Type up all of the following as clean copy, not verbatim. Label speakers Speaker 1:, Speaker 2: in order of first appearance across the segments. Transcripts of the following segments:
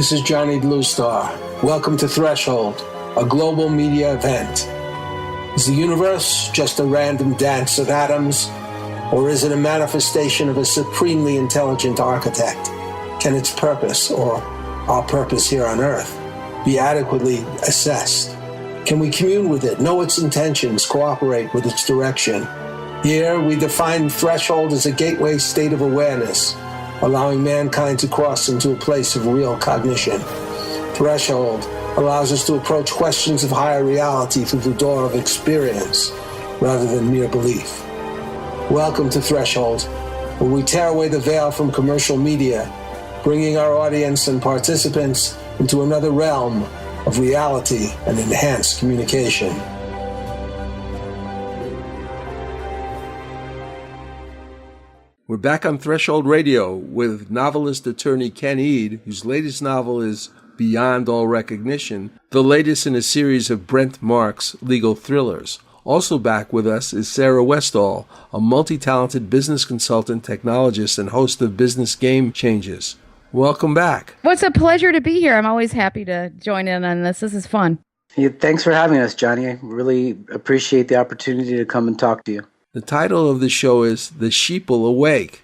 Speaker 1: This is Johnny Bluestar. Welcome to Threshold, a global media event. Is the universe just a random dance of atoms, or is it a manifestation of a supremely intelligent architect? Can its purpose, or our purpose here on Earth, be adequately assessed? Can we commune with it, know its intentions, cooperate with its direction? Here, we define threshold as a gateway state of awareness, allowing mankind to cross into a place of real cognition. Threshold allows us to approach questions of higher reality through the door of experience, rather than mere belief. Welcome to Threshold, where we tear away the veil from commercial media, bringing our audience and participants into another realm of reality and enhanced communication.
Speaker 2: We're back on Threshold Radio with novelist attorney Ken Eade, whose latest novel is Beyond All Recognition, the latest in a series of Brent Marks legal thrillers. Also back with us is Sarah Westall, a multi-talented business consultant, technologist, and host of Business Game Changes. Welcome back.
Speaker 3: Well, it's a pleasure to be here. I'm always happy to join in on this. This is fun.
Speaker 4: Yeah, thanks for having us, Johnny. I really appreciate the opportunity to come and talk to you.
Speaker 2: The title of the show is The Sheeple Awake.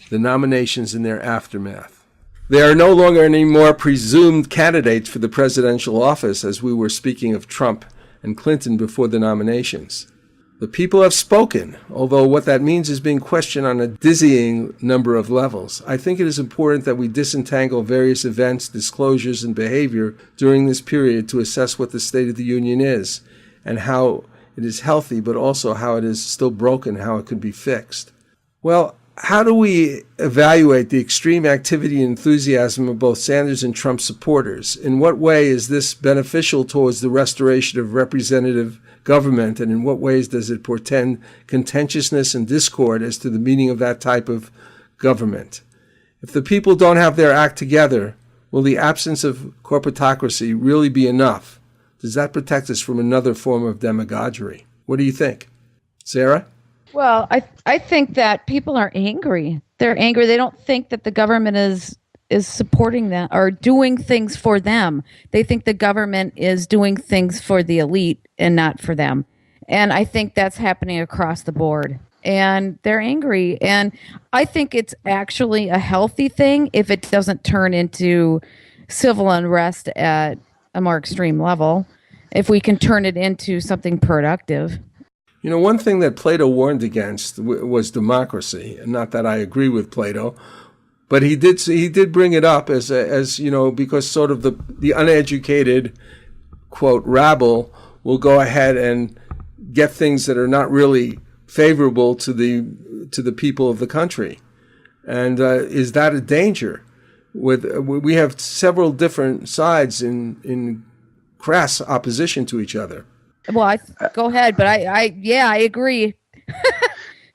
Speaker 2: The nominations and their aftermath. There are no longer any more presumed candidates for the presidential office, as we were speaking of Trump and Clinton before the nominations. The people have spoken, although what that means is being questioned on a dizzying number of levels. I think it is important that we disentangle various events, disclosures, and behavior during this period to assess what the State of the Union is and how it is healthy, but also how it is still broken, how it could be fixed. Well, how do we evaluate the extreme activity and enthusiasm of both Sanders and Trump supporters? In what way is this beneficial towards the restoration of representative government, and in what ways does it portend contentiousness and discord as to the meaning of that type of government? If the people don't have their act together, will the absence of corporatocracy really be enough? Does that protect us from another form of demagoguery? What do you think? Sarah?
Speaker 3: Well, I think that people are angry. They're angry. They don't think that the government is supporting them or doing things for them. They think the government is doing things for the elite and not for them. And I think that's happening across the board. And they're angry. And I think it's actually a healthy thing if it doesn't turn into civil unrest at a more extreme level, if we can turn it into something productive.
Speaker 2: You know, one thing that Plato warned against was democracy. And not that I agree with Plato, but he did bring it up as you know, because sort of the uneducated, quote, rabble will go ahead and get things that are not really favorable to the people of the country. And is that a danger? We have several different sides in crass opposition to each other.
Speaker 3: Well, go ahead, but I agree.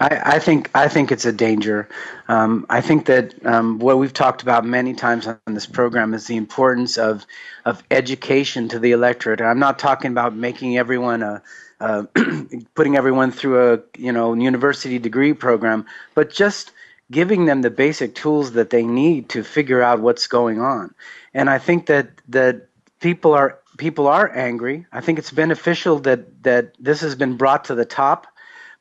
Speaker 4: I think it's a danger. I think that what we've talked about many times on this program is the importance of education to the electorate. I'm not talking about making everyone putting everyone through a university degree program, but just giving them the basic tools that they need to figure out what's going on. And I think that people are angry. I think it's beneficial that this has been brought to the top.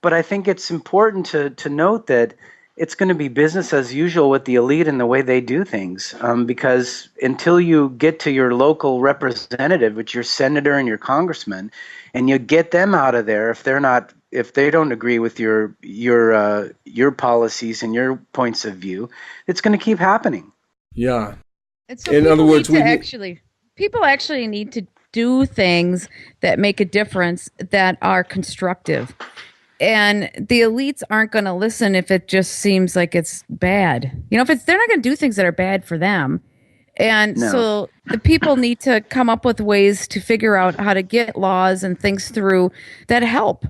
Speaker 4: But I think it's important to note that it's going to be business as usual with the elite and the way they do things. Because until you get to your local representative, which your senator and your congressman, and you get them out of there, if they don't agree with your policies and your points of view, it's going to keep happening.
Speaker 2: Yeah.
Speaker 3: And so in other words, people actually need to do things that make a difference, that are constructive. And the elites aren't going to listen if it just seems like it's bad. You know, they're not going to do things that are bad for them. And so the people need to come up with ways to figure out how to get laws and things through that help.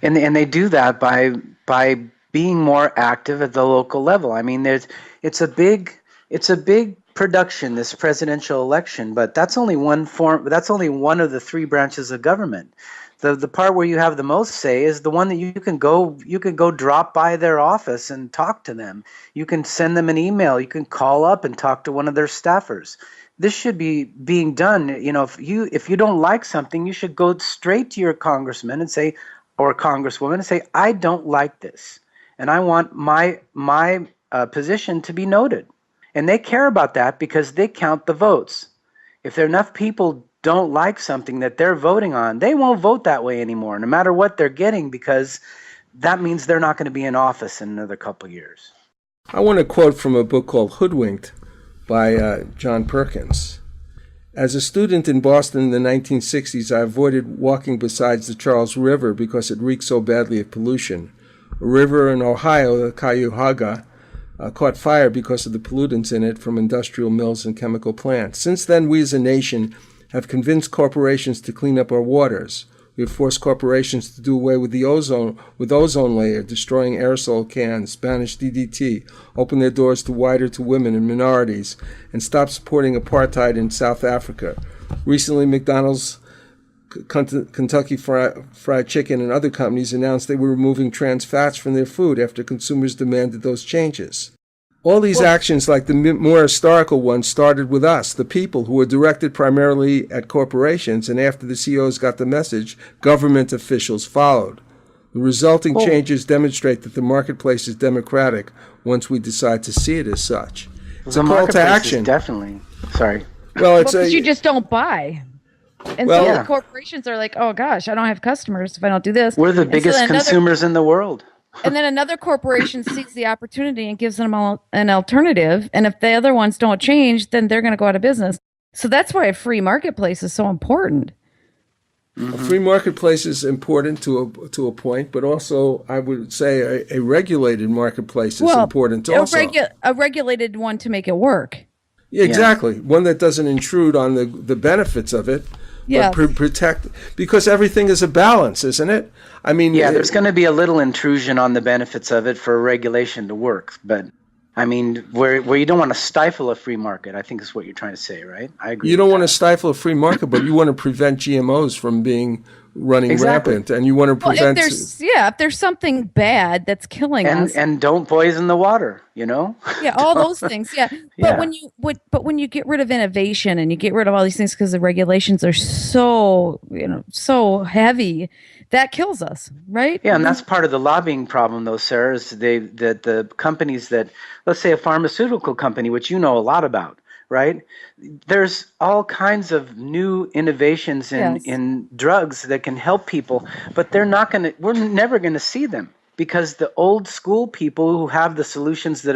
Speaker 4: And they do that by being more active at the local level. I mean, it's a big It's a big production, this presidential election, but that's only one form. That's only one of the three branches of government. The part where you have the most say is the one that you can go drop by their office and talk to them. You can send them an email. You can call up and talk to one of their staffers. This should be being done. If you don't like something, you should go straight to your congressman and say, or congresswoman, and say, I don't like this, and I want my position to be noted. And they care about that because they count the votes. If there are enough people don't like something that they're voting on, they won't vote that way anymore, no matter what they're getting, because that means they're not going to be in office in another couple of years.
Speaker 2: I want to quote from a book called Hoodwinked by John Perkins. As a student in Boston in the 1960s, I avoided walking beside the Charles River because it reeked so badly of pollution. A river in Ohio, the Cuyahoga, caught fire because of the pollutants in it from industrial mills and chemical plants. Since then, we as a nation have convinced corporations to clean up our waters. We have forced corporations to do away with the ozone layer, destroying aerosol cans, banish DDT, open their doors to women and minorities, and stop supporting apartheid in South Africa. Recently, McDonald's, Kentucky Fried Chicken, and other companies announced they were removing trans fats from their food after consumers demanded those changes. All these actions, like the more historical ones, started with us, the people, who were directed primarily at corporations, and after the CEOs got the message, government officials followed. The resulting changes demonstrate that the marketplace is democratic once we decide to see it as such. It's a call to action.
Speaker 4: Definitely. Sorry.
Speaker 2: Well, it's
Speaker 3: because you just don't buy. And so the corporations are like, oh gosh, I don't have customers if I don't do this.
Speaker 4: We're the biggest consumers in the world.
Speaker 3: And then another corporation sees the opportunity and gives them an alternative. And if the other ones don't change, then they're going to go out of business. So that's why a free marketplace is so important.
Speaker 2: Mm-hmm. A free marketplace is important to a point, but also I would say a regulated marketplace is important also.
Speaker 3: A regulated one to make it work.
Speaker 2: Yeah, exactly. One that doesn't intrude on the benefits of it.
Speaker 3: Yeah.
Speaker 2: But protect, because everything is a balance, isn't it? I mean,
Speaker 4: there's going to be a little intrusion on the benefits of it for regulation to work, but I mean, where you don't want to stifle a free market, I think is what you're trying to say, right? I agree.
Speaker 2: You don't want to stifle a free market, but you want to prevent GMOs from running rampant, and you want to prevent.
Speaker 3: If there's something bad that's killing us,
Speaker 4: and don't poison the water,
Speaker 3: all those things, But when you get rid of innovation and you get rid of all these things because the regulations are so heavy, that kills us, right?
Speaker 4: Yeah, and that's part of the lobbying problem, though, Sarah, is that the companies that, let's say a pharmaceutical company, which you know a lot about, right? There's all kinds of new innovations in drugs that can help people, but we're never going to see them, because the old school people who have the solutions that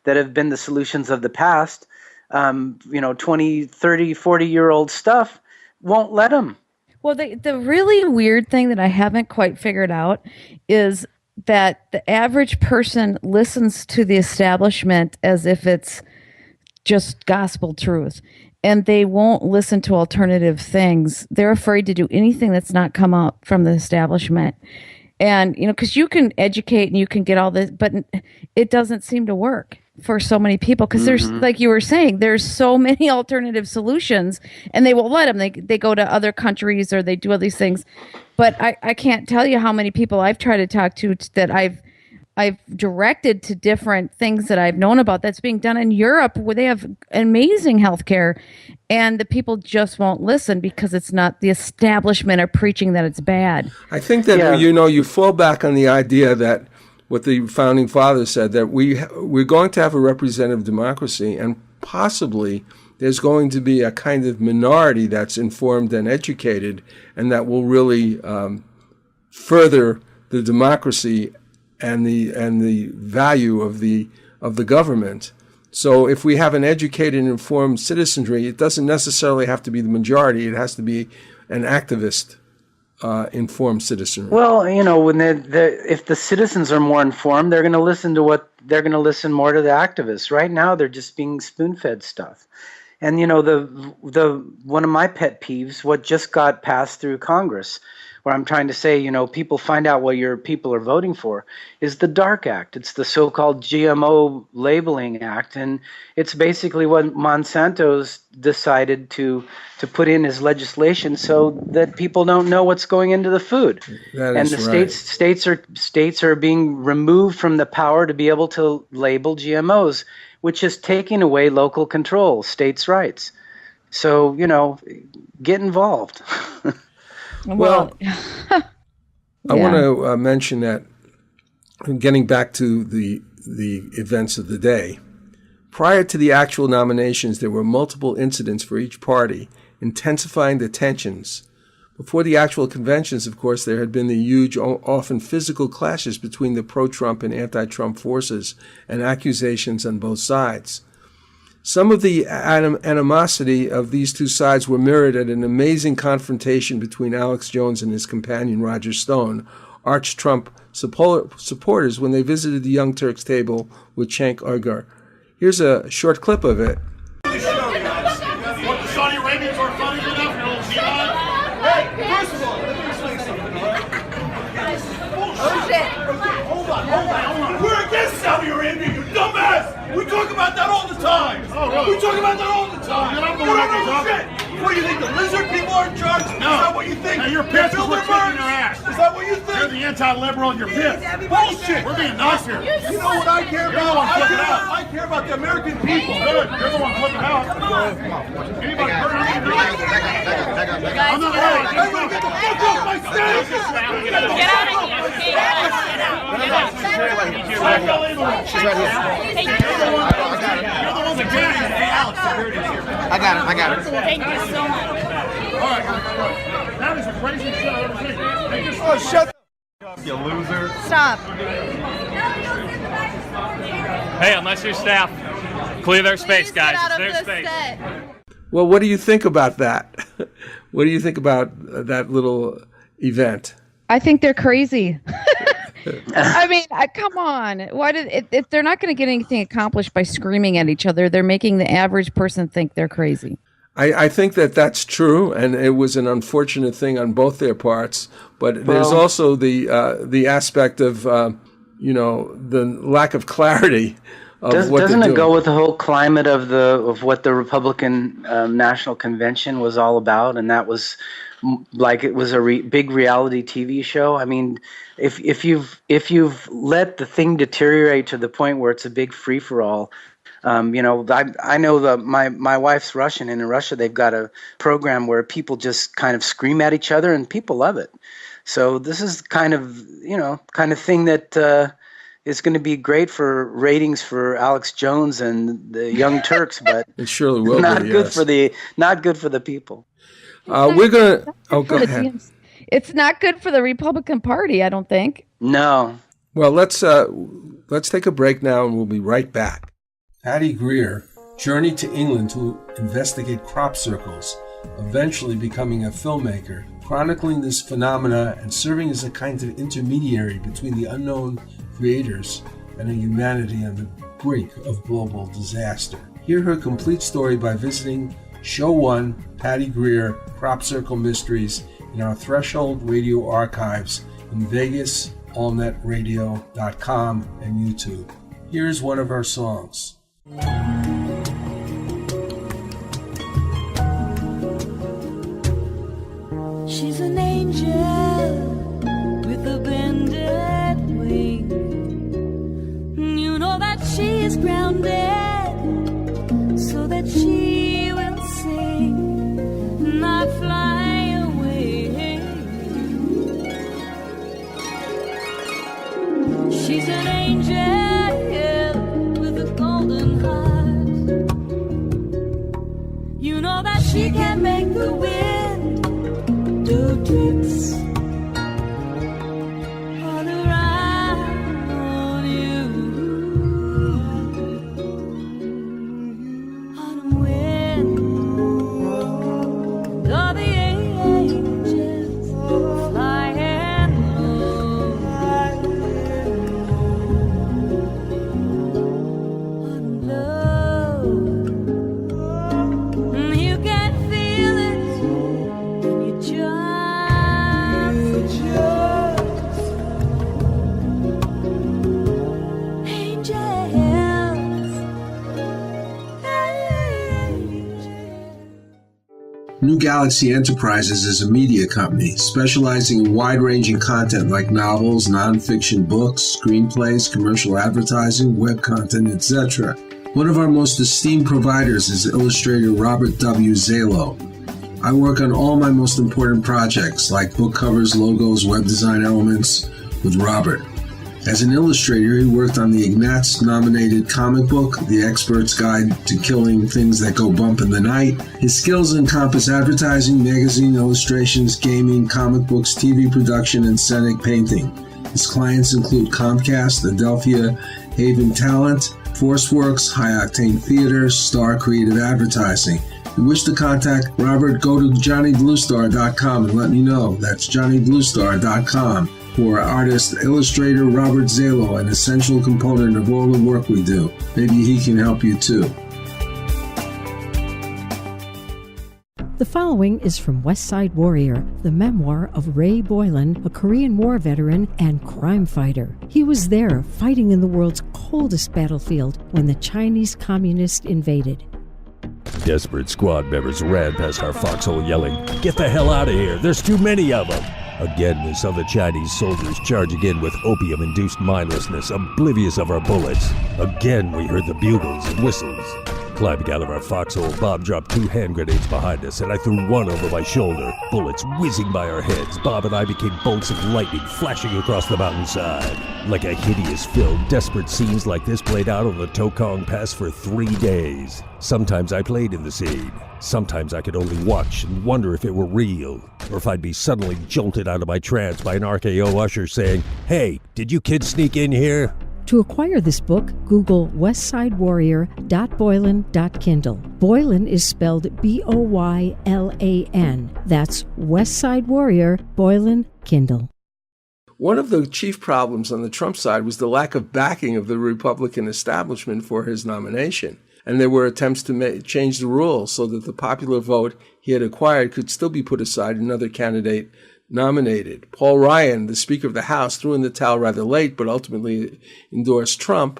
Speaker 4: have been the solutions of the past, 20, 30, 40-year-old stuff, won't let them.
Speaker 3: Well, the really weird thing that I haven't quite figured out is that the average person listens to the establishment as if it's just gospel truth, and they won't listen to alternative things. They're afraid to do anything that's not come up from the establishment. And, because you can educate and you can get all this, but it doesn't seem to work for so many people, because there's, like you were saying, there's so many alternative solutions, and they won't let them. They go to other countries or they do all these things. But I can't tell you how many people I've tried to talk to that I've directed to different things that I've known about that's being done in Europe, where they have amazing healthcare, and the people just won't listen because it's not the establishment are preaching that it's bad.
Speaker 2: I think that, you fall back on the idea that what the founding fathers said, that we're going to have a representative democracy, and possibly there's going to be a kind of minority that's informed and educated, and that will really further the democracy and the value of the government. So if we have an educated and informed citizenry, it doesn't necessarily have to be the majority. It has to be an activist informed citizenry.
Speaker 4: Well, when if the citizens are more informed, they're going to listen more to the activists. Right now, they're just being spoon-fed stuff. And the one of my pet peeves, what just got passed through Congress, where I'm trying to say, people find out what your people are voting for, is the DARK Act. It's the so-called GMO Labeling Act, and it's basically what Monsanto's decided to put in as legislation so that people don't know what's going into the food.
Speaker 2: That
Speaker 4: And
Speaker 2: is
Speaker 4: the
Speaker 2: right.
Speaker 4: states are being removed from the power to be able to label GMOs, which is taking away local control, states' rights. So, get involved.
Speaker 2: Well, I want to mention that, getting back to the events of the day, prior to the actual nominations, there were multiple incidents for each party, intensifying the tensions. Before the actual conventions, of course, there had been the huge, often physical clashes between the pro-Trump and anti-Trump forces and accusations on both sides. Some of the animosity of these two sides were mirrored at an amazing confrontation between Alex Jones and his companion Roger Stone, arch-Trump supporters, when they visited the Young Turks table with Cenk Uygur. Here's a short clip of it.
Speaker 5: What, the Saudi Arabians are funny enough, you little jihad? Hey, first of all, let me explain something, all right? Bullshit. Hold on. We're against Saudi Arabia, you dumbass! We talk about that all the time! Oh, really? We talk about that all the time! You don't know shit! What do you think, the lizard people are in charge? No. Is that what you think? Hey, you're pissed because we're kicking your ass. Is that what you think? You're the anti-liberal and you're pissed. Bullshit! We're being nice here. You know what I care about? I care about the American people. Good. You're the one flipping out. Anybody hurt anything? I'm not worried. I'm going to get the fuck off my stage! Get out of here. Get out. She's right here. You're the one that did it. Hey, Alex, I got it.
Speaker 6: Thank you so much.
Speaker 5: All right. That is the craziest shit I've ever seen.
Speaker 6: Oh, shut
Speaker 5: up, you loser.
Speaker 6: Stop.
Speaker 7: Hey, unless you're staff, clear their space, guys. It's their space.
Speaker 2: Well, what do you think about that? What do you think about that little event?
Speaker 3: I think they're crazy. I mean, come on. Why if they're not going to get anything accomplished by screaming at each other, they're making the average person think they're crazy.
Speaker 2: I think that's true, and it was an unfortunate thing on both their parts. But there's also the aspect of the lack of clarity of what
Speaker 4: doesn't
Speaker 2: they're
Speaker 4: it go with the whole climate of what the Republican National Convention was all about, and that was like it was a big reality TV show. I mean, if you've let the thing deteriorate to the point where it's a big free for all. I know that my wife's Russian, and in Russia they've got a program where people just kind of scream at each other, and people love it. So this is kind of thing that is going to be great for ratings for Alex Jones and the Young Turks, but
Speaker 2: it surely will
Speaker 4: not
Speaker 2: be,
Speaker 4: good
Speaker 2: yes.
Speaker 4: not good for the people.
Speaker 2: We're gonna. Oh, go ahead.
Speaker 3: It's not good for the Republican Party, I don't think.
Speaker 4: No.
Speaker 2: Well, let's take a break now, and we'll be right back. Patty Greer journeyed to England to investigate crop circles, eventually becoming a filmmaker, chronicling this phenomena and serving as a kind of intermediary between the unknown creators and a humanity on the brink of global disaster. Hear her complete story by visiting Show 1, Patty Greer, Crop Circle Mysteries, in our Threshold Radio archives in Vegas, allnetradio.com, and YouTube. Here's one of her songs.
Speaker 8: She's an angel with a bended wing. You know that she is grounded so that she will sing, not fly away. She's an angel with a golden heart. You know that she can make the wind do tricks all around you. Autumn wind, all the angels flying low. Autumn love, you can feel
Speaker 1: New Galaxy Enterprises is a media company specializing in wide-ranging content like novels, nonfiction books, screenplays, commercial advertising, web content, etc. One of our most esteemed providers is illustrator Robert W. Zalo. I work on all my most important projects like book covers, logos, web design elements with Robert. As an illustrator, he worked on the Ignatz-nominated comic book, The Expert's Guide to Killing Things That Go Bump in the Night. His skills encompass advertising, magazine illustrations, gaming, comic books, TV production, and scenic painting. His clients include Comcast, Adelphia, Haven Talent, ForceWorks, High Octane Theater, Star Creative Advertising. If you wish to contact Robert, go to JohnnyBlueStar.com and let me know. That's JohnnyBlueStar.com. For artist illustrator Robert Zalo, an essential component of all the work we do. Maybe he can help you too.
Speaker 6: The following is from West Side Warrior, the memoir of Ray Boylan, a Korean War veteran and crime fighter. He was there fighting in the world's coldest battlefield when the Chinese communists invaded.
Speaker 9: Desperate squad members ran past our foxhole yelling, "Get the hell out of here, there's too many of them!" Again, we saw the Chinese soldiers charging in with opium-induced mindlessness, oblivious of our bullets. Again, we heard the bugles and whistles. Climbing out of our foxhole, Bob dropped 2 hand grenades behind us, and I threw one over my shoulder. Bullets whizzing by our heads, Bob and I became bolts of lightning flashing across the mountainside. Like a hideous film, desperate scenes like this played out on the Tokong Pass for 3 days. Sometimes I played in the scene. Sometimes I could only watch and wonder if it were real, or if I'd be suddenly jolted out of my trance by an RKO usher saying, "Hey, did you kids sneak in here?"
Speaker 6: To acquire this book, Google westsidewarrior.boylan.kindle. Boylan is spelled B-O-Y-L-A-N. That's West Side Warrior, Boylan, Kindle.
Speaker 2: One of the chief problems on the Trump side was the lack of backing of the Republican establishment for his nomination. And there were attempts to change the rules so that the popular vote he had acquired could still be put aside and another candidate nominated. Paul Ryan, the Speaker of the House, threw in the towel rather late, but ultimately endorsed Trump,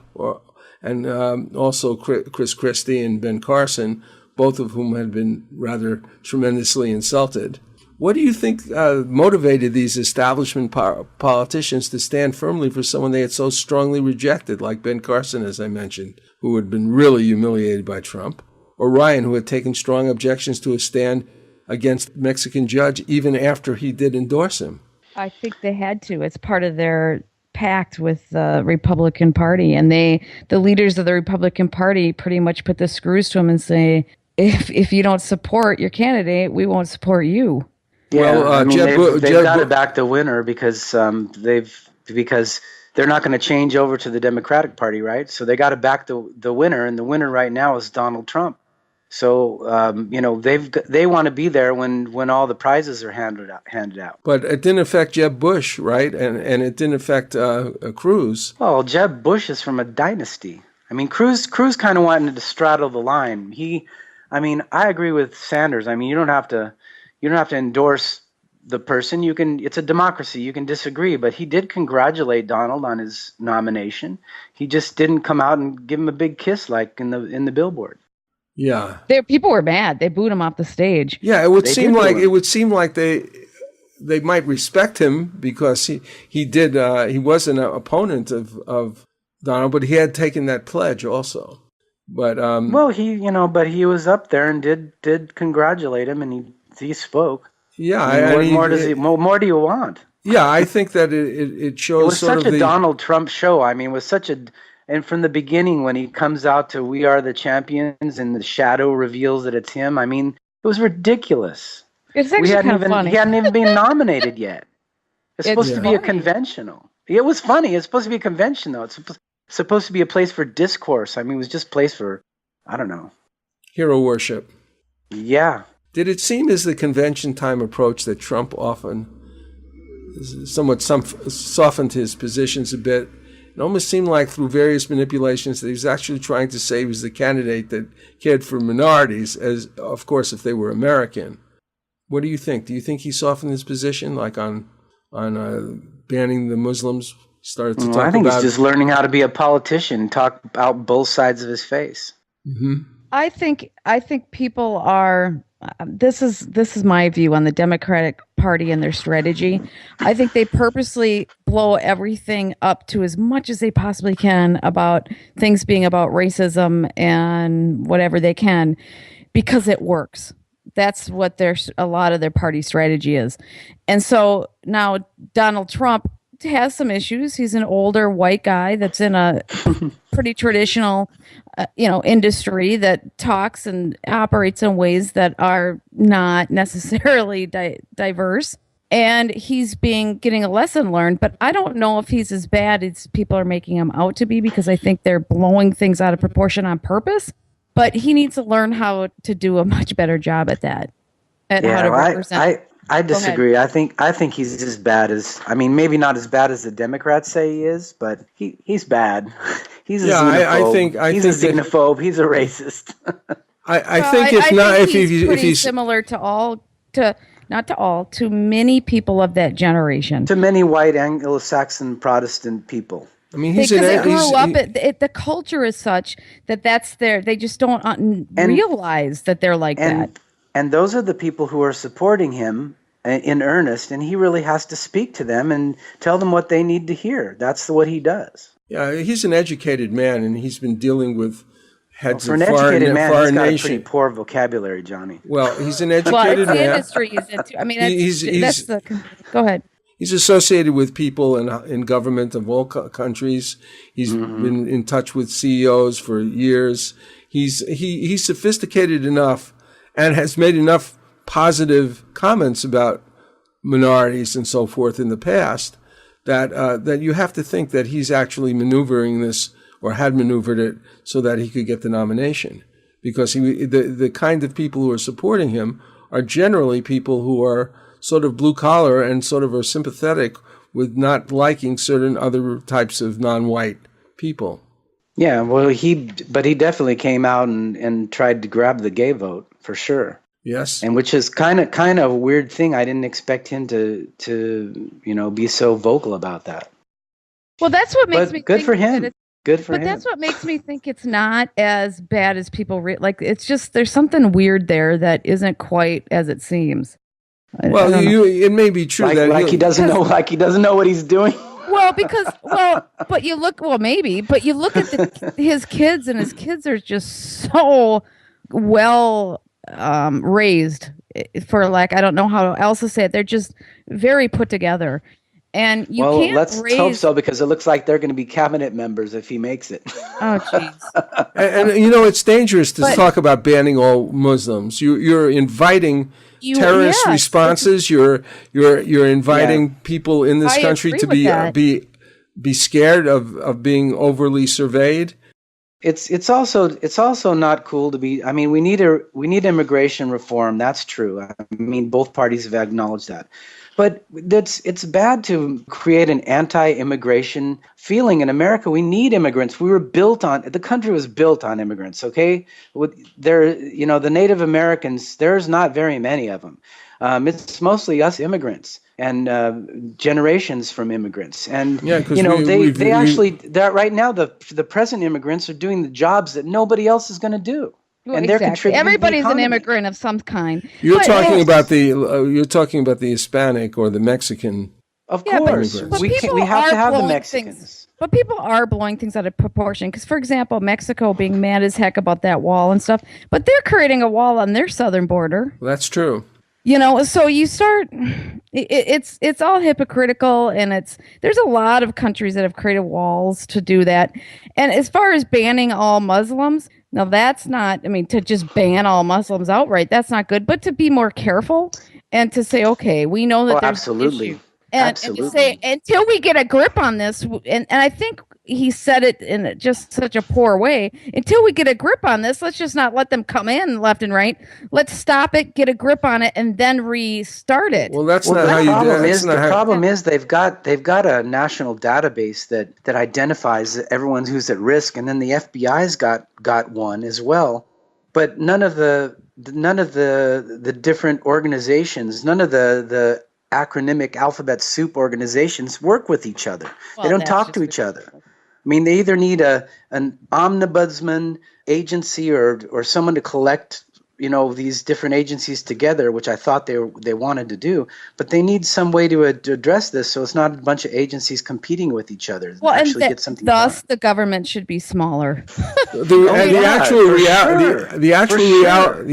Speaker 2: and also Chris Christie and Ben Carson, both of whom had been rather tremendously insulted. What do you think motivated these establishment politicians to stand firmly for someone they had so strongly rejected, like Ben Carson, as I mentioned, who had been really humiliated by Trump, or Ryan, who had taken strong objections to a stand against Mexican judge even after he did endorse him?
Speaker 3: I think they had to. It's part of their pact with the Republican Party, and the leaders of the Republican Party pretty much put the screws to him and say, if you don't support your candidate, we won't support you.
Speaker 4: Yeah,
Speaker 2: well,
Speaker 4: I mean, they've got to back the winner because they're not going to change over to the Democratic Party, right? So they got to back the winner, and the winner right now is Donald Trump. So they want to be there when all the prizes are handed out.
Speaker 2: But it didn't affect Jeb Bush, right? And it didn't affect Cruz.
Speaker 4: Well, Jeb Bush is from a dynasty. I mean, Cruz kind of wanted to straddle the line. I agree with Sanders. I mean, you don't have to endorse the person. It's a democracy. You can disagree, but he did congratulate Donald on his nomination. He just didn't come out and give him a big kiss like in the billboard.
Speaker 2: Yeah,
Speaker 3: People were mad. They booed him off the stage.
Speaker 2: Yeah, it would seem like they might respect him because he was an opponent of Donald, but he had taken that pledge also. But
Speaker 4: but he was up there and did congratulate him, and he spoke.
Speaker 2: Yeah,
Speaker 4: what more do you want?
Speaker 2: Yeah, I think that it shows.
Speaker 4: It was such a Donald Trump show. I mean, it was and from the beginning when he comes out to "We Are the Champions" and the shadow reveals that it's him. I mean, it was ridiculous.
Speaker 3: It's actually kind of funny.
Speaker 4: He hadn't even been nominated yet. It's supposed to be a conventional. It was funny. It's supposed to be a convention, though. It's supposed to be a place for discourse. I mean, it was just a place for, I don't know,
Speaker 2: hero worship.
Speaker 4: Yeah.
Speaker 2: Did it seem as the convention time approached that Trump often somewhat softened his positions a bit? It almost seemed like through various manipulations that he was actually trying to say he was the candidate that cared for minorities, as of course if they were American. What do you think? Do you think he softened his position, like on banning the Muslims? Started to talk about.
Speaker 4: I think he's just learning how to be a politician, talk out both sides of his face.
Speaker 2: Mm-hmm.
Speaker 3: I think people are this is my view on the Democratic Party and their strategy. I think they purposely blow everything up to as much as they possibly can about things being about racism and whatever they can, because it works. That's what a lot of their party strategy is. And so now Donald Trump has some issues. He's an older white guy that's in a pretty traditional, industry that talks and operates in ways that are not necessarily diverse. And he's getting a lesson learned, but I don't know if he's as bad as people are making him out to be, because I think they're blowing things out of proportion on purpose. But he needs to learn how to do a much better job at that. How to represent.
Speaker 4: I disagree. I think he's as bad as, maybe not as bad as the Democrats say he is, but he's bad. He's a xenophobe. He's a xenophobe. He's a racist.
Speaker 3: I think if he's similar to many people of that generation.
Speaker 4: To many white Anglo-Saxon Protestant people.
Speaker 3: Because they grew up, the culture is such that's they just don't realize that they're like that.
Speaker 4: And those are the people who are supporting him in earnest, and he really has to speak to them and tell them what they need to hear. That's what he does.
Speaker 2: Yeah, he's an educated man, and he's been dealing with heads of foreign nations.
Speaker 4: For an educated man, he's got a pretty poor vocabulary, Johnny.
Speaker 2: Well, he's an educated man.
Speaker 3: The industry is into. Go ahead.
Speaker 2: He's associated with people in government of all countries. He's been in touch with CEOs for years. He's sophisticated enough and has made enough positive comments about minorities and so forth in the past that you have to think that he's actually maneuvering this, or had maneuvered it, so that he could get the nomination. Because the kind of people who are supporting him are generally people who are sort of blue collar and sort of are sympathetic with not liking certain other types of non-white people.
Speaker 4: Yeah, well, he definitely came out and tried to grab the gay vote for sure.
Speaker 2: Yes,
Speaker 4: and which is kind of a weird thing. I didn't expect him to be so vocal about that.
Speaker 3: Well, that's what makes me
Speaker 4: good for him. Good for him.
Speaker 3: But that's what makes me think it's not as bad as people it's just there's something weird there that isn't quite as it seems.
Speaker 2: Well, it may be true
Speaker 4: he doesn't know what he's doing.
Speaker 3: But you look at his kids, and his kids are just so well raised, I don't know how else to say it. They're just very put together. And
Speaker 4: let's hope so, because it looks like they're going to be cabinet members if he makes it.
Speaker 3: Oh, jeez.
Speaker 2: and it's dangerous to talk about banning all Muslims. You're inviting terrorist responses. You're inviting people in this country to be scared of being overly surveyed.
Speaker 4: It's also not cool to be. We need immigration reform. That's true. Both parties have acknowledged that. But it's bad to create an anti-immigration feeling in America. We need immigrants. The country was built on immigrants, okay? The Native Americans, there's not very many of them. It's mostly us immigrants and generations from immigrants. And right now the present immigrants are doing the jobs that nobody else is going to do.
Speaker 3: Well,
Speaker 4: and
Speaker 3: exactly.
Speaker 4: They're contributing.
Speaker 3: Everybody's
Speaker 4: to the
Speaker 3: an
Speaker 4: economy.
Speaker 3: immigrant of some kind.
Speaker 2: You're talking about the Hispanic or the Mexican.
Speaker 4: Of course,
Speaker 3: but
Speaker 4: we have to have the Mexicans.
Speaker 3: But people are blowing things out of proportion. Because, for example, Mexico being mad as heck about that wall and stuff, but they're creating a wall on their southern border.
Speaker 2: Well, that's true.
Speaker 3: So you start. It's all hypocritical, and there's a lot of countries that have created walls to do that. And as far as banning all Muslims. Now, that's not, to just ban all Muslims outright, that's not good. But to be more careful and to say, okay, we know that there's
Speaker 4: absolutely.
Speaker 3: an issue. And to say, until we get a grip on this, and I think he said it in just such a poor way, until we get a grip on this, let's just not let them come in left and right. Let's stop it, get a grip on it, and then restart it.
Speaker 2: Well, that's not how you do it.
Speaker 4: The problem is they've got a national database that identifies everyone who's at risk, and then the FBI's got one as well. But none of the different organizations, none of the acronymic alphabet soup organizations work with each other. They don't talk to each other. They either need an ombudsman agency or someone to collect these different agencies together, which I thought they wanted to do, but they need some way to address this, so it's not a bunch of agencies competing with each other.
Speaker 3: Well,
Speaker 4: actually
Speaker 3: and
Speaker 4: get something
Speaker 3: thus
Speaker 4: done.
Speaker 3: The government should be smaller.
Speaker 2: The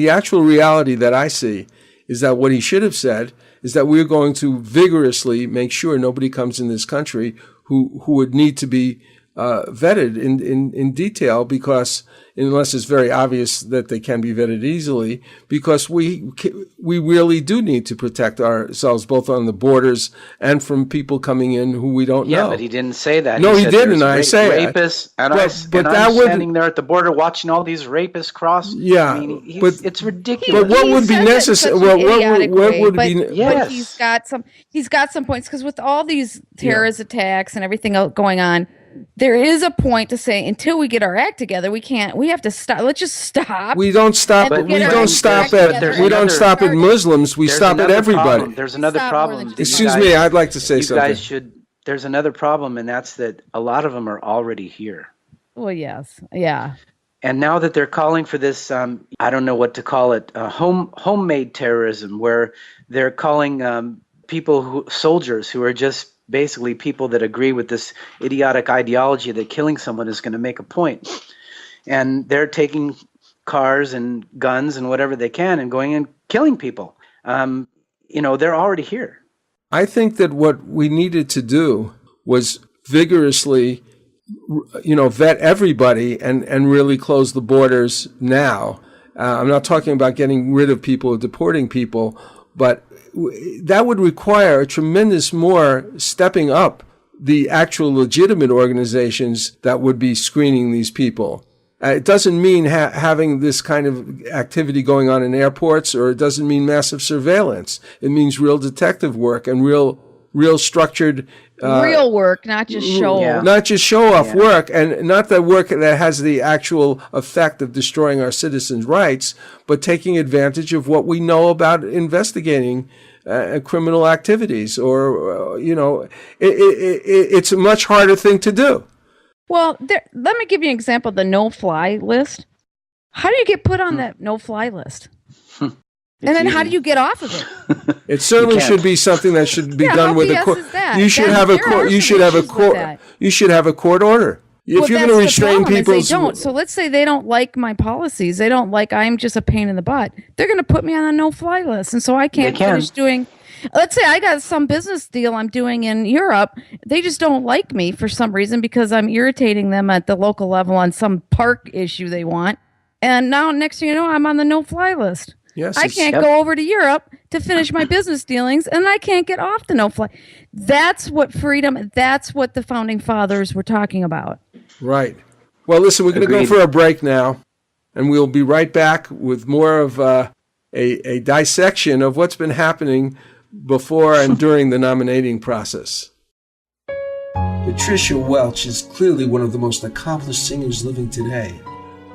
Speaker 2: actual reality that I see is that what he should have said is that we're going to vigorously make sure nobody comes in this country who would need to be vetted in detail, because unless it's very obvious that they can be vetted easily, because we really do need to protect ourselves both on the borders and from people coming in who we don't know.
Speaker 4: Yeah, but he didn't say that.
Speaker 2: No, he
Speaker 4: said
Speaker 2: didn't. I say
Speaker 4: rapists, and I'm standing there at the border watching all these rapists cross.
Speaker 2: Yeah,
Speaker 4: I mean, it's ridiculous.
Speaker 2: But what would be necessary? What would be?
Speaker 3: But he's got some points, because with all these terrorist attacks and everything going on, there is a point to say, until we get our act together, we have to stop. Let's just stop.
Speaker 2: We don't stop at Muslims. We stop at everybody.
Speaker 4: There's another problem.
Speaker 2: Excuse me, I'd like to say something.
Speaker 4: There's another problem, and that's that a lot of them are already here.
Speaker 3: Well, yes. Yeah.
Speaker 4: And now that they're calling for this, I don't know what to call it, homemade terrorism, where they're calling soldiers who are just basically people that agree with this idiotic ideology that killing someone is going to make a point. And they're taking cars and guns and whatever they can and going and killing people. They're already here.
Speaker 2: I think that what we needed to do was vigorously, vet everybody and really close the borders now. I'm not talking about getting rid of people or deporting people, but that would require a tremendous more stepping up the actual legitimate organizations that would be screening these people. It doesn't mean having this kind of activity going on in airports, or it doesn't mean massive surveillance. It means real detective work and real structured
Speaker 3: real work, not just show off.
Speaker 2: Not just show off work, and not the work that has the actual effect of destroying our citizens' rights, but taking advantage of what we know about investigating criminal activities, or it's a much harder thing to do.
Speaker 3: Well, let me give you an example of the no-fly list. How do you get put on that no-fly list? And then how do you get off of it?
Speaker 2: It certainly should be something that should be done with a court. You should have a court. You should have a court. You should have a court order. If you're going to restrain people,
Speaker 3: they don't. So let's say they don't like my policies. They don't like. I'm just a pain in the butt. They're going to put me on a no-fly list, and so I can't finish doing. Let's say I got some business deal I'm doing in Europe. They just don't like me for some reason because I'm irritating them at the local level on some park issue they want. And now, next thing you know, I'm on the no-fly list.
Speaker 2: Yes,
Speaker 3: I can't go over to Europe to finish my business dealings, and I can't get off the no-fly. That's what freedom, that's what the Founding Fathers were talking about.
Speaker 2: Right. Well, listen, we're going to go for a break now, and we'll be right back with more of a dissection of what's been happening before and during the nominating process. Patricia Welch is clearly one of the most accomplished singers living today.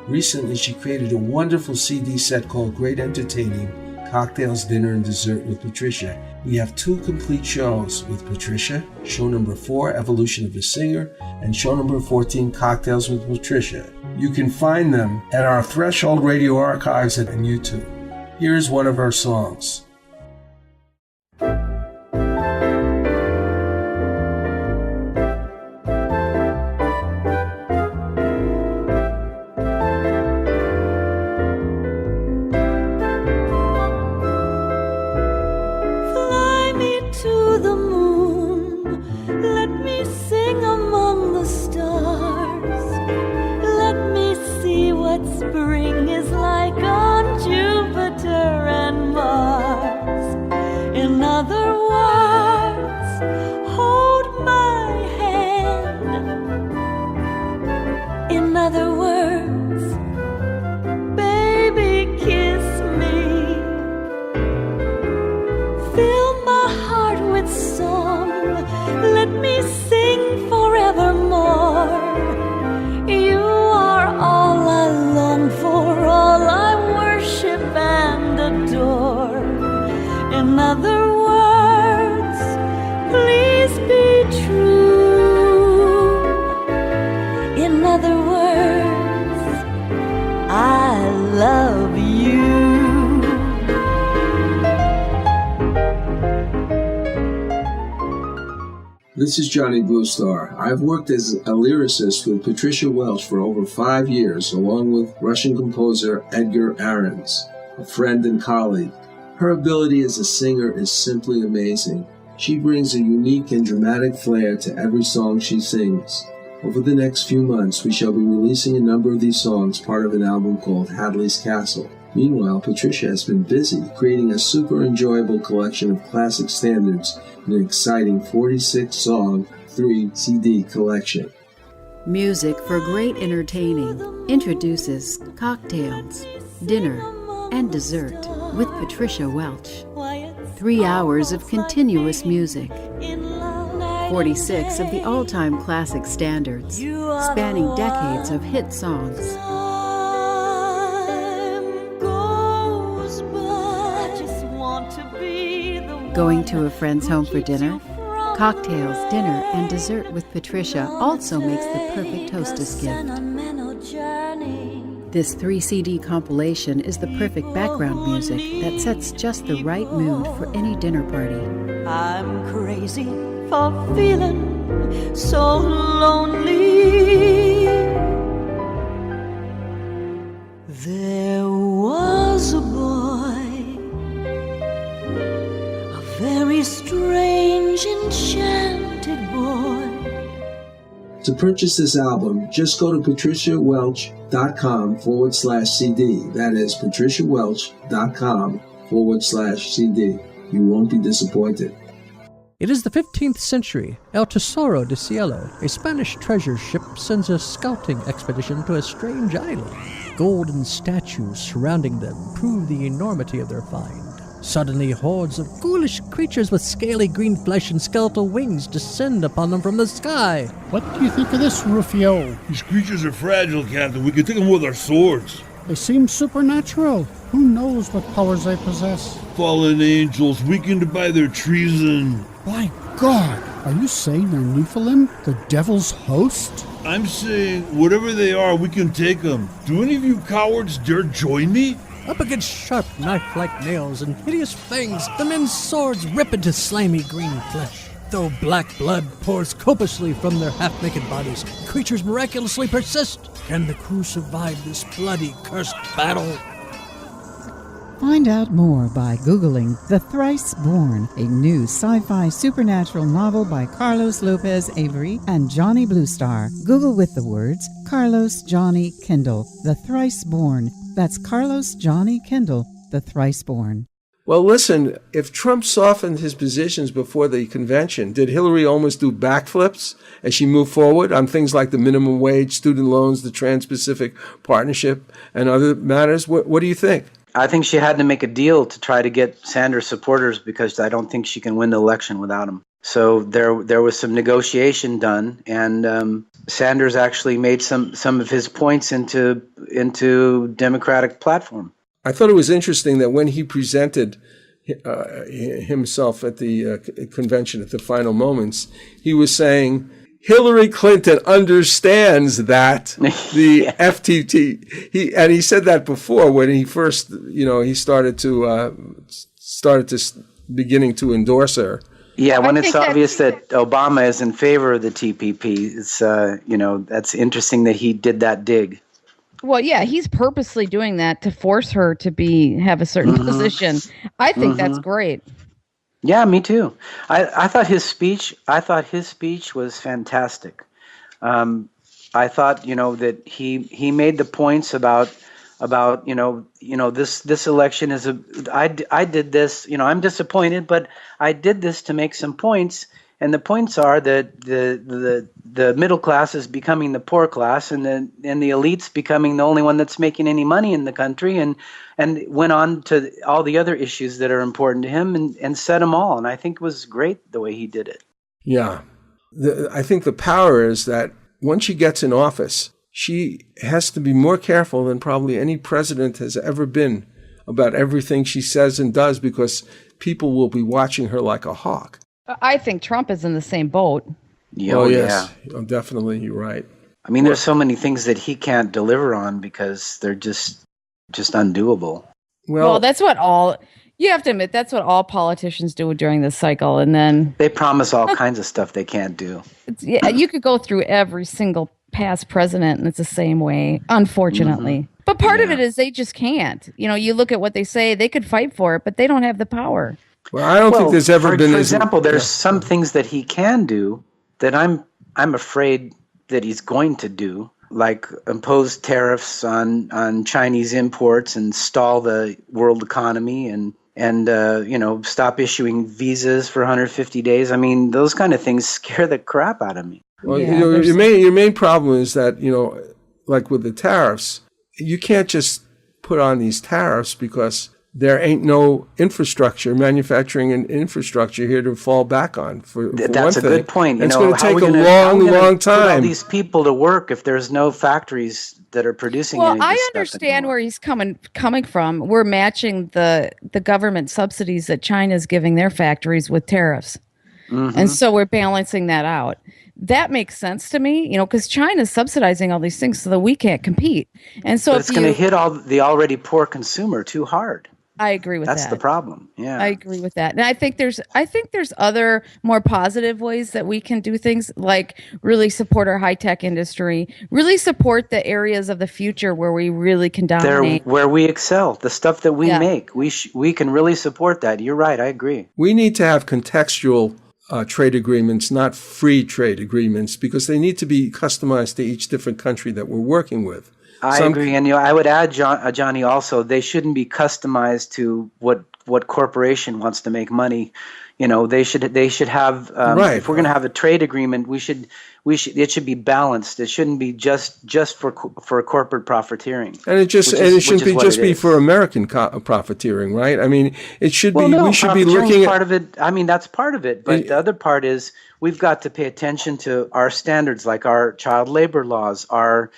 Speaker 2: Recently, she created a wonderful CD set called Great Entertaining, Cocktails, Dinner, and Dessert with Patricia. We have 2 complete shows with Patricia, show number 4, Evolution of a Singer, and show number 14, Cocktails with Patricia. You can find them at our Threshold Radio archives and YouTube. Here's one of her songs.
Speaker 8: Spring is like on Jupiter and Mars.
Speaker 2: This is Johnny Bluestar. I've worked as a lyricist with Patricia Welch for over 5 years, along with Russian composer Edgar Ahrens, a friend and colleague. Her ability as a singer is simply amazing. She brings a unique and dramatic flair to every song she sings. Over the next few months, we shall be releasing a number of these songs, part of an album called Hadley's Castle. Meanwhile, Patricia has been busy creating a super enjoyable collection of classic standards in an exciting 46-song, 3-CD collection.
Speaker 10: Music for great entertaining introduces Cocktails, Dinner, and Dessert with Patricia Welch. 3 hours of continuous music. 46 of the all-time classic standards, spanning decades of hit songs. Going to a friend's home for dinner? Cocktails, Dinner, and Dessert with Patricia also makes the perfect hostess gift. This 3-CD compilation is the perfect background music that sets just the right mood for any dinner party.
Speaker 8: I'm crazy for feeling so lonely. There was a boy, a very strange, enchanted boy.
Speaker 2: To purchase this album, just go to patriciawelch.com/CD. That is patriciawelch.com/CD. You won't be disappointed.
Speaker 11: It is the 15th century. El Tesoro de Cielo, a Spanish treasure ship, sends a scouting expedition to a strange island. Golden statues surrounding them prove the enormity of their find. Suddenly, hordes of ghoulish creatures with scaly green flesh and skeletal wings descend upon them from the sky.
Speaker 12: What do you think of this, Rufio?
Speaker 5: These creatures are fragile, Captain. We can take them with our swords.
Speaker 12: They seem supernatural. Who knows what powers they possess?
Speaker 5: Fallen angels, weakened by their treason.
Speaker 12: My God! Are you saying they're Nephilim, the devil's host?
Speaker 5: I'm saying, whatever they are, we can take them. Do any of you cowards dare join me?
Speaker 11: Up against sharp knife-like nails and hideous fangs, the men's swords rip into slimy green flesh. Though black blood pours copiously from their half-naked bodies, creatures miraculously persist. Can the crew survive this bloody, cursed battle?
Speaker 13: Find out more by Googling The Thrice Born, a new sci-fi supernatural novel by Carlos Lopez Avery and Johnny Bluestar. Google with the words Carlos Johnny Kindle, The Thrice Born. That's Carlos Johnny Kindle, The Thrice Born.
Speaker 2: Well, listen, if Trump softened his positions before the convention, did Hillary almost do backflips as she moved forward on things like the minimum wage, student loans, the Trans-Pacific Partnership, and other matters? What do you think?
Speaker 4: I think she had to make a deal to try to get Sanders supporters because I don't think she can win the election without him. So there was some negotiation done, and Sanders actually made some of his points into Democratic platform.
Speaker 2: I thought it was interesting that when he presented himself at the convention at the final moments, he was saying, Hillary Clinton understands that the FTT. He said that before when he first, he started to beginning to endorse her.
Speaker 4: Yeah, when it's obvious that Obama is in favor of the TPP, it's that's interesting that he did that dig.
Speaker 3: Well, yeah, he's purposely doing that to force her to have a certain position. I think that's great.
Speaker 4: Yeah, me too. I thought his speech was fantastic. I thought that he made the points about this election is I did this, I'm disappointed, but I did this to make some points, and the points are that the middle class is becoming the poor class, and the elites becoming the only one that's making any money in the country, and went on to all the other issues that are important to him and said them all. And I think it was great the way he did it.
Speaker 2: Yeah. I think the power is that once she gets in office, she has to be more careful than probably any president has ever been about everything she says and does, because people will be watching her like a hawk.
Speaker 3: I think Trump is in the same boat.
Speaker 2: Oh, yes. Yeah. Definitely, you're right.
Speaker 4: I mean, there's so many things that he can't deliver on because they're just undoable.
Speaker 3: Well, that's what You have to admit, that's what all politicians do during this cycle. And then
Speaker 4: they promise all kinds of stuff they can't do.
Speaker 3: Yeah, you could go through every single past president, and it's the same way, unfortunately.
Speaker 4: Mm-hmm.
Speaker 3: But part of it is they just can't. You know, you look at what they say, they could fight for it, but they don't have the power.
Speaker 2: Well, I don't think there's ever been...
Speaker 4: For example, there's some things that he can do that I'm afraid that he's going to do, like impose tariffs on Chinese imports and stall the world economy and stop issuing visas for 150 days. I mean, those kind of things scare the crap out of me.
Speaker 2: Well, your main problem is that, like with the tariffs, you can't just put on these tariffs because there ain't no infrastructure, manufacturing and infrastructure here to fall back on.
Speaker 4: That's a good point.
Speaker 2: It's going to take a long time.
Speaker 4: Put all these people to work if there's no factories that are producing.
Speaker 3: Well,
Speaker 4: any of this
Speaker 3: I
Speaker 4: stuff
Speaker 3: understand
Speaker 4: anymore.
Speaker 3: where he's coming from. We're matching the government subsidies that China's giving their factories with tariffs, and so we're balancing that out. That makes sense to me, because China's subsidizing all these things so that we can't compete. And so
Speaker 4: but it's going to hit the already poor consumer too hard.
Speaker 3: I agree with that.
Speaker 4: That's the problem. Yeah,
Speaker 3: I agree with that. And I think there's other more positive ways that we can do things, like really support our high-tech industry, really support the areas of the future where we really can dominate.
Speaker 4: Where we excel, the stuff that we make. We can really support that. You're right. I agree.
Speaker 2: We need to have contextual trade agreements, not free trade agreements, because they need to be customized to each different country that we're working with.
Speaker 4: I agree, and I would add, Johnny, also they shouldn't be customized to what corporation wants to make money. They should have. If we're going to have a trade agreement, it should be balanced. It shouldn't be just for corporate profiteering.
Speaker 2: And it shouldn't just be for American profiteering, right? I mean, it should be.
Speaker 4: No,
Speaker 2: we should be looking at
Speaker 4: part of it. I mean, that's part of it, but the other part is we've got to pay attention to our standards, like our child labor laws, our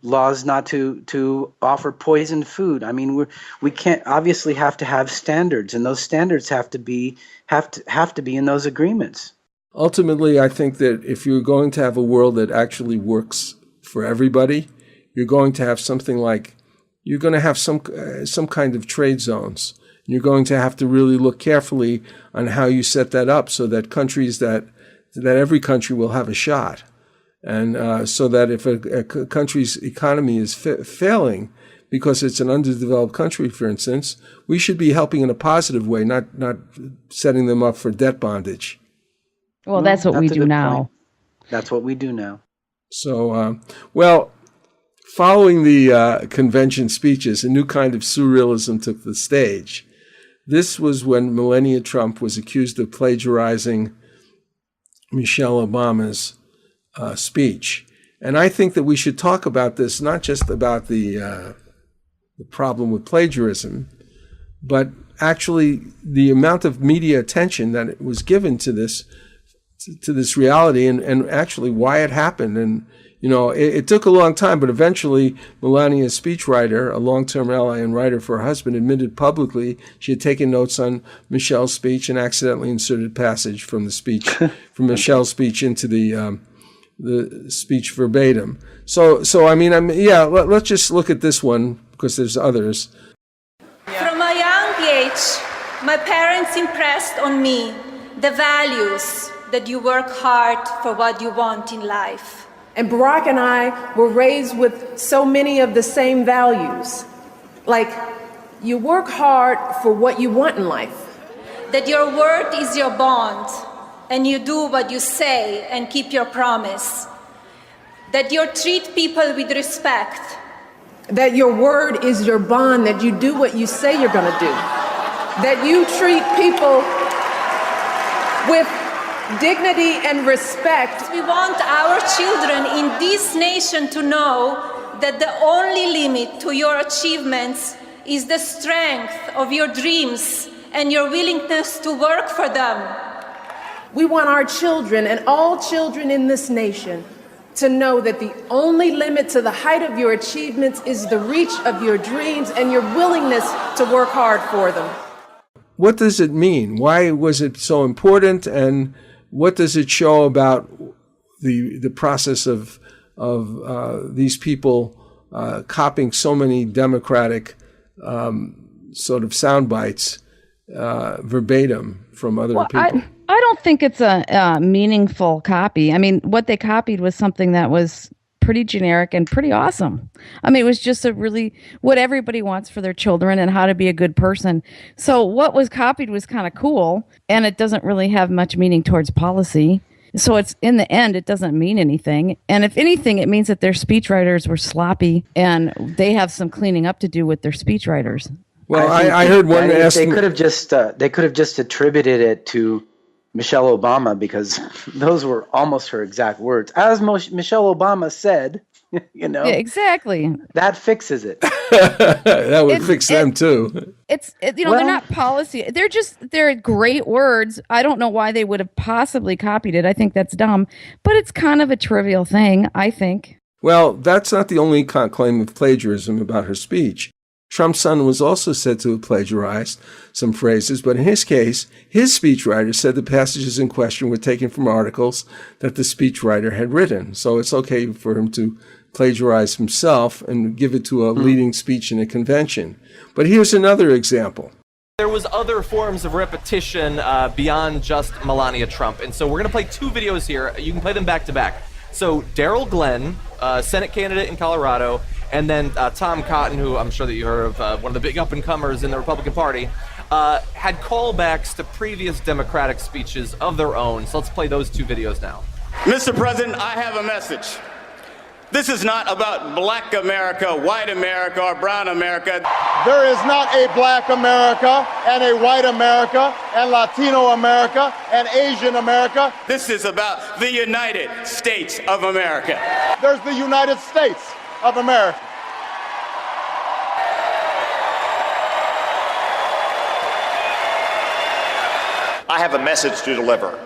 Speaker 4: laws not to offer poisoned food. I mean, we can't obviously have to have standards, and those standards have to be in those agreements.
Speaker 2: Ultimately, I think that if you're going to have a world that actually works for everybody, you're going to have something like you're going to have some kind of trade zones. You're going to have to really look carefully on how you set that up so that every country will have a shot. And so that if a country's economy is failing because it's an underdeveloped country, for instance, we should be helping in a positive way, not setting them up for debt bondage.
Speaker 3: Well, that's what we do now.
Speaker 4: Point. That's what we do now.
Speaker 2: So, following the convention speeches, a new kind of surrealism took the stage. This was when Melania Trump was accused of plagiarizing Michelle Obama's speech. And I think that we should talk about this, not just about the problem with plagiarism, but actually the amount of media attention that it was given to this reality and actually why it happened. And, it took a long time, but eventually Melania's speechwriter, a long-term ally and writer for her husband, admitted publicly she had taken notes on Michelle's speech and accidentally inserted passage from the speech, from Michelle's speech into the speech verbatim. So let's just look at this one because there's others.
Speaker 14: From a young age, my parents impressed on me the values that you work hard for what you want in life.
Speaker 15: And Barack and I were raised with so many of the same values. Like, you work hard for what you want in life.
Speaker 14: That your word is your bond, and you do what you say and keep your promise. That you treat people with respect.
Speaker 15: That your word is your bond, that you do what you say you're going to do. That you treat people with dignity and respect.
Speaker 14: We want our children in this nation to know that the only limit to your achievements is the strength of your dreams and your willingness to work for them.
Speaker 15: We want our children and all children in this nation to know that the only limit to the height of your achievements is the reach of your dreams and your willingness to work hard for them.
Speaker 2: What does it mean? Why was it so important? And what does it show about the process of these people copying so many democratic sort of sound bites verbatim from other people.
Speaker 3: I don't think it's a meaningful copy. I mean, what they copied was something that was pretty generic and pretty awesome. I mean, it was just what everybody wants for their children and how to be a good person. So what was copied was kind of cool, and it doesn't really have much meaning towards policy. So it's, in the end, it doesn't mean anything. And if anything, it means that their speechwriters were sloppy and they have some cleaning up to do with their speechwriters.
Speaker 2: Well, I heard one
Speaker 4: they could have just attributed it to Michelle Obama, because those were almost her exact words. As Michelle Obama said,
Speaker 3: Yeah, exactly.
Speaker 4: that fixes it.
Speaker 2: That would fix them too.
Speaker 3: They're not policy. They're great words. I don't know why they would have possibly copied it. I think that's dumb, but it's kind of a trivial thing, I think.
Speaker 2: Well, that's not the only claim of plagiarism about her speech. Trump's son was also said to have plagiarized some phrases, but in his case, his speechwriter said the passages in question were taken from articles that the speechwriter had written. So it's okay for him to plagiarize himself and give it to a leading speech in a convention. But here's another example.
Speaker 16: There was other forms of repetition beyond just Melania Trump. And so we're going to play two videos here. You can play them back to back. So Daryl Glenn, Senate candidate in Colorado, and then Tom Cotton, who I'm sure that you heard of, one of the big up-and-comers in the Republican Party, had callbacks to previous Democratic speeches of their own. So let's play those two videos now.
Speaker 17: Mr. President, I have a message. This is not about black America, white America, or brown America.
Speaker 18: There is not a black America and a white America and Latino America and Asian America.
Speaker 17: This is about the United States of America.
Speaker 18: There's the United States of America.
Speaker 19: I have a message to deliver,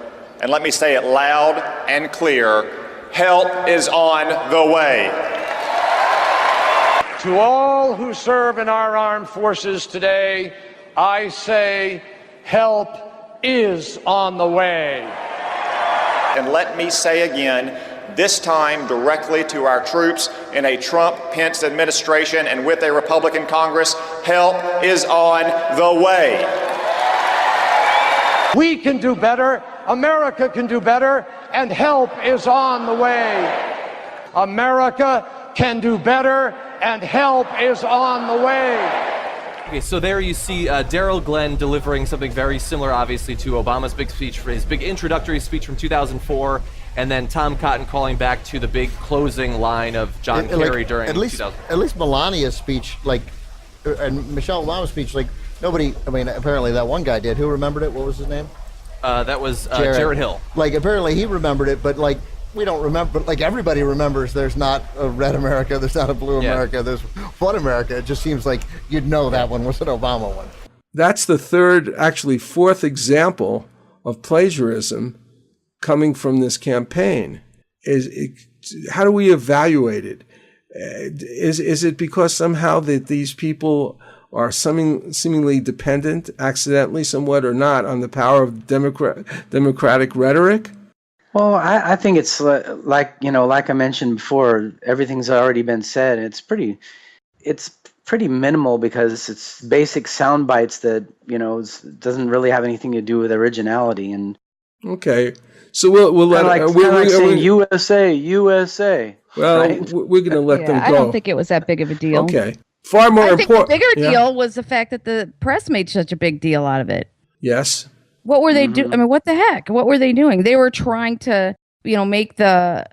Speaker 19: and let me say it loud and clear. Help is on the way.
Speaker 20: To all who serve in our armed forces today, I say help is on the way.
Speaker 19: And let me say again, this time directly to our troops in a Trump-Pence administration and with a Republican Congress, help is on the way.
Speaker 20: We can do better, America can do better, and help is on the way. America can do better, and help is on the way.
Speaker 16: Okay, so there you see Daryl Glenn delivering something very similar, obviously, to Obama's big speech, his big introductory speech from 2004, and then Tom Cotton calling back to the big closing line of John Kerry during 2000.
Speaker 21: At least Melania's speech, and Michelle Obama's speech, nobody, apparently that one guy did. Who remembered it? What was his name?
Speaker 16: That was Jared Hill.
Speaker 21: Apparently he remembered it, but we don't remember. Everybody remembers there's not a red America, there's not a blue America, there's one America. It just seems like you'd know that one was an Obama one.
Speaker 2: That's the fourth example of plagiarism coming from this campaign. How do we evaluate it? Is it because somehow that these people are seemingly dependent, accidentally somewhat or not, on the power of democratic rhetoric?
Speaker 4: Well, I think it's like I mentioned before, everything's already been said. It's pretty minimal because it's basic sound bites that, doesn't really have anything to do with originality. And
Speaker 2: okay, so we'll let
Speaker 4: saying USA.
Speaker 2: Well,
Speaker 4: right?
Speaker 2: We're going to let them go.
Speaker 3: I don't think it was that big of a deal.
Speaker 2: Okay. Far more important.
Speaker 3: I think the bigger deal was the fact that the press made such a big deal out of it.
Speaker 2: Yes.
Speaker 3: What were they doing? I mean, what the heck? What were they doing? They were trying to, make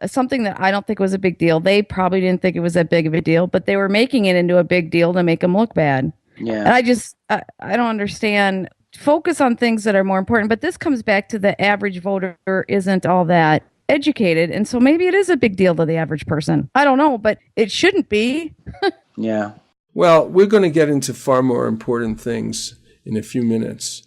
Speaker 3: something that I don't think was a big deal. They probably didn't think it was that big of a deal, but they were making it into a big deal to make them look bad.
Speaker 4: Yeah.
Speaker 3: And I don't understand. Focus on things that are more important. But this comes back to the average voter isn't all that educated. And so maybe it is a big deal to the average person. I don't know, but it shouldn't be.
Speaker 4: Yeah.
Speaker 2: Well, we're going to get into far more important things in a few minutes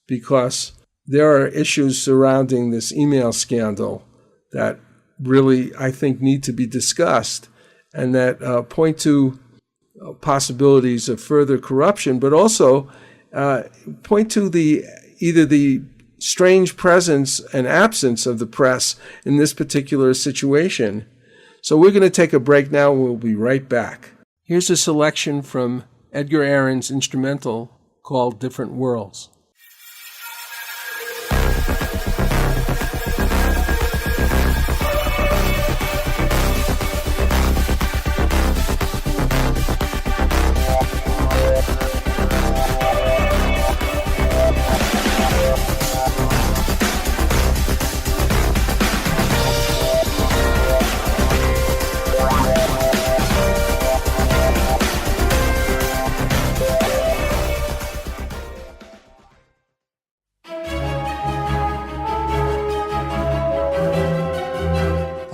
Speaker 2: because there are issues surrounding this email scandal that really, I think, need to be discussed and that point to possibilities of further corruption, but also point to either the strange presence and absence of the press in this particular situation. So we're going to take a break now and we'll be right back. Here's a selection from Edgar Aaron's instrumental called Different Worlds.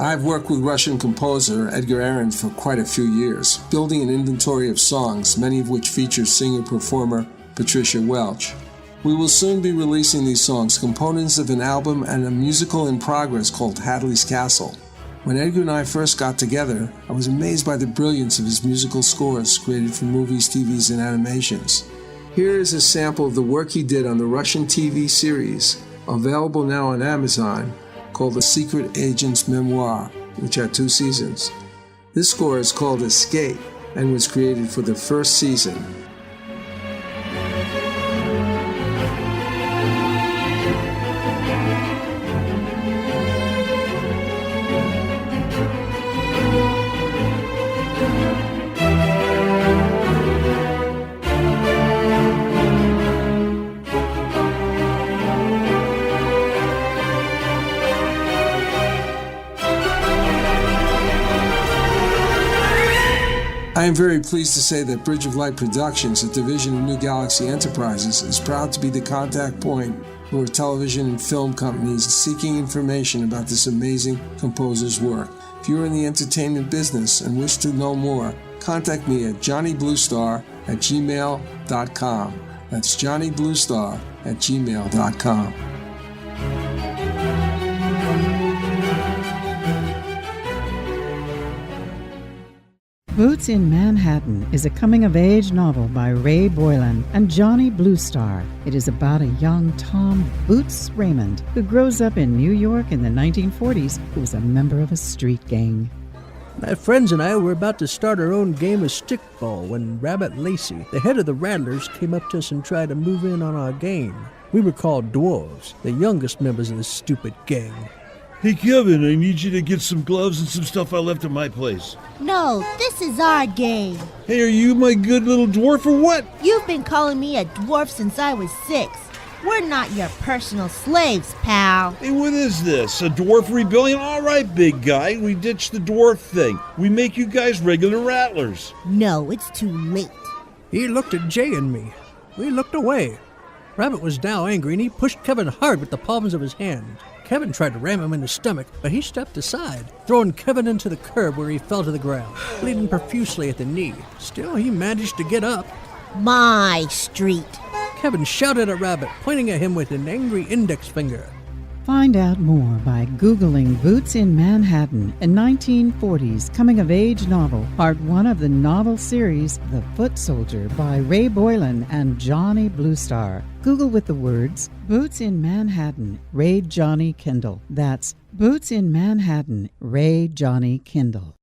Speaker 2: I've worked with Russian composer Edgar Aaron for quite a few years, building an inventory of songs, many of which feature singer-performer Patricia Welch. We will soon be releasing these songs, components of an album and a musical in progress called Hadley's Castle. When Edgar and I first got together, I was amazed by the brilliance of his musical scores created for movies, TVs, and animations. Here is a sample of the work he did on the Russian TV series, available now on Amazon, called The Secret Agent's Memoir, which had 2 seasons. This score is called Escape and was created for the first season. I am very pleased to say that Bridge of Light Productions, a division of New Galaxy Enterprises, is proud to be the contact point for television and film companies seeking information about this amazing composer's work. If you're in the entertainment business and wish to know more, contact me at johnnybluestar@gmail.com. That's johnnybluestar@gmail.com.
Speaker 13: Boots in Manhattan is a coming-of-age novel by Ray Boylan and Johnny Bluestar. It is about a young Tom Boots Raymond who grows up in New York in the 1940s who was a member of a street gang.
Speaker 11: My friends and I were about to start our own game of stickball when Rabbit Lacey, the head of the Rattlers, came up to us and tried to move in on our game. We were called dwarves, the youngest members of the stupid gang.
Speaker 7: Hey, Kevin, I need you to get some gloves and some stuff I left at my place.
Speaker 22: No, this is our game.
Speaker 7: Hey, are you my good little dwarf or what?
Speaker 22: You've been calling me a dwarf since I was 6. We're not your personal slaves, pal.
Speaker 7: Hey, what is this? A dwarf rebellion? All right, big guy, we ditched the dwarf thing. We make you guys regular rattlers.
Speaker 22: No, it's too late.
Speaker 11: He looked at Jay and me. We looked away. Rabbit was now angry and he pushed Kevin hard with the palms of his hands. Kevin tried to ram him in the stomach, but he stepped aside, throwing Kevin into the curb where he fell to the ground, bleeding profusely at the knee. Still, he managed to get up.
Speaker 22: My street.
Speaker 11: Kevin shouted at Rabbit, pointing at him with an angry index finger.
Speaker 13: Find out more by Googling Boots in Manhattan, a 1940s coming-of-age novel, part 1 of the novel series The Foot Soldier by Ray Boylan and Johnny Bluestar. Google with the words Boots in Manhattan, Ray Johnny Kindle. That's Boots in Manhattan, Ray Johnny Kindle.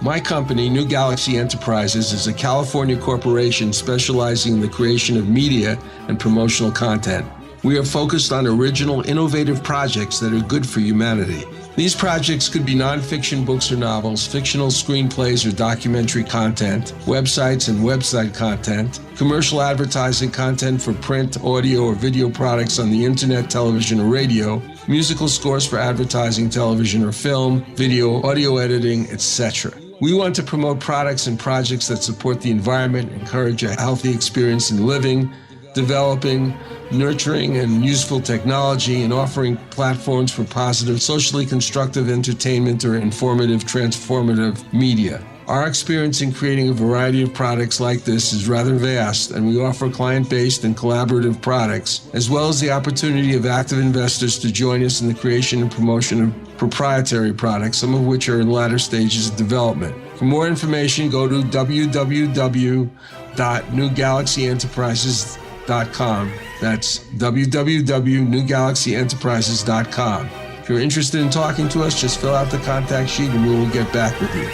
Speaker 2: My company, New Galaxy Enterprises, is a California corporation specializing in the creation of media and promotional content. We are focused on original, innovative projects that are good for humanity. These projects could be nonfiction books or novels, fictional screenplays or documentary content, websites and website content, commercial advertising content for print, audio, or video products on the internet, television, or radio, musical scores for advertising, television, or film, video, audio editing, etc. We want to promote products and projects that support the environment, encourage a healthy experience in living, developing, nurturing, and useful technology, and offering platforms for positive, socially constructive entertainment or informative, transformative media. Our experience in creating a variety of products like this is rather vast, and we offer client-based and collaborative products, as well as the opportunity of active investors to join us in the creation and promotion of proprietary products, some of which are in latter stages of development. For more information, go to www.newgalaxyenterprises.com. That's www.newgalaxyenterprises.com. If you're interested in talking to us, just fill out the contact sheet and we will get back with you.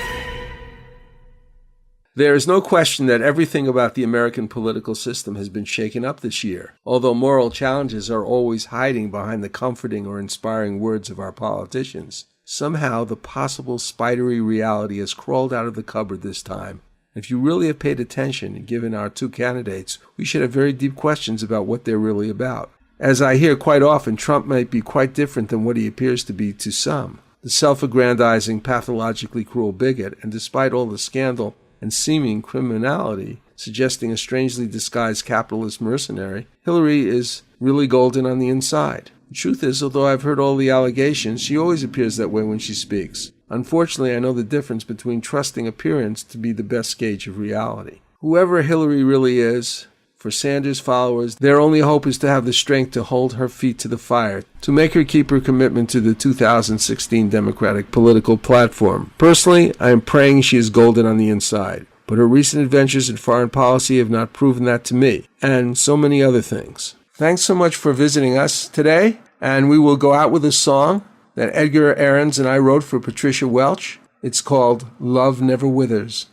Speaker 2: There is no question that everything about the American political system has been shaken up this year, although moral challenges are always hiding behind the comforting or inspiring words of our politicians. Somehow, the possible spidery reality has crawled out of the cupboard this time. If you really have paid attention, given our two candidates, we should have very deep questions about what they're really about. As I hear quite often, Trump might be quite different than what he appears to be to some. The self-aggrandizing, pathologically cruel bigot, and despite all the scandal and seeming criminality, suggesting a strangely disguised capitalist mercenary, Hillary is really golden on the inside. The truth is, although I've heard all the allegations, she always appears that way when she speaks. Unfortunately, I know the difference between trusting appearance to be the best gauge of reality. Whoever Hillary really is, for Sanders followers, their only hope is to have the strength to hold her feet to the fire, to make her keep her commitment to the 2016 Democratic political platform. Personally, I am praying she is golden on the inside, but her recent adventures in foreign policy have not proven that to me, and so many other things. Thanks so much for visiting us today, and we will go out with a song that Edgar Ahrens and I wrote for Patricia Welch. It's called Love Never Withers.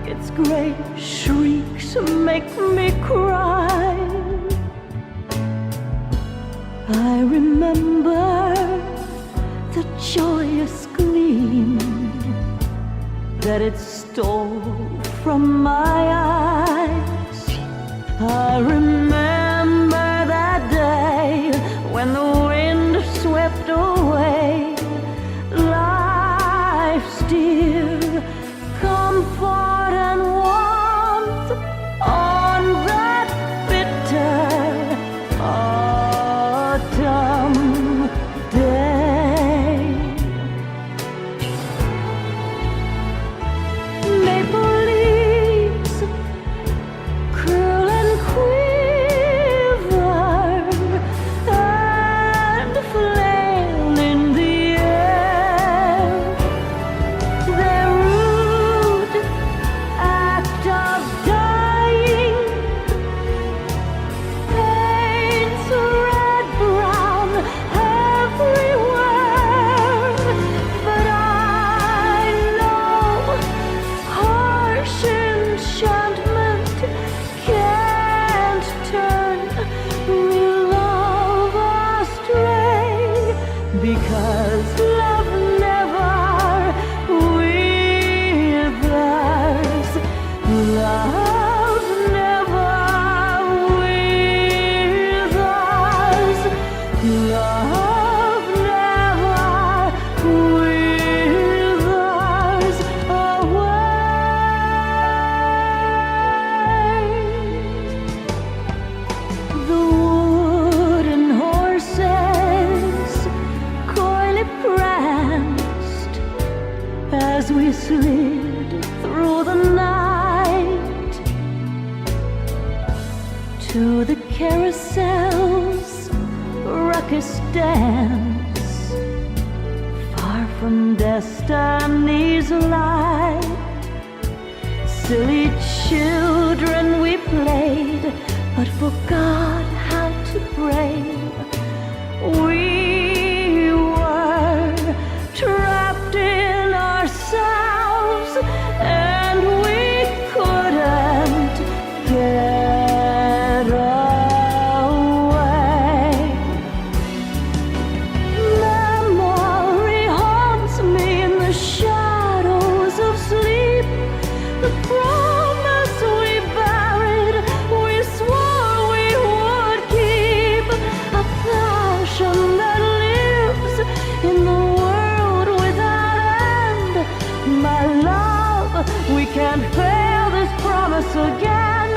Speaker 8: Its great shrieks make me cry. I remember the joyous gleam that it stole from my eyes. I remember that day when the wind swept away life's dear comfort and warmth on that bitter autumn day. Maple leaves curl and quiver and flail in the air. Their rude act of dying paints red brown everywhere. But I know harsh enchantment can't turn real love astray, because love never withers. Love never withers. Love never withers away. The wooden horses coyly pranced as we slid through the night to the carousel's ruckus dance, far from destiny's light. Silly children we played, but forgot how to pray. We were trapped in ourselves, and we couldn't get away. Memory haunts me in the shadows of sleep. The promise we buried, we swore we would keep. A passion that lives in the world without end. My love, we can't fail this promise again.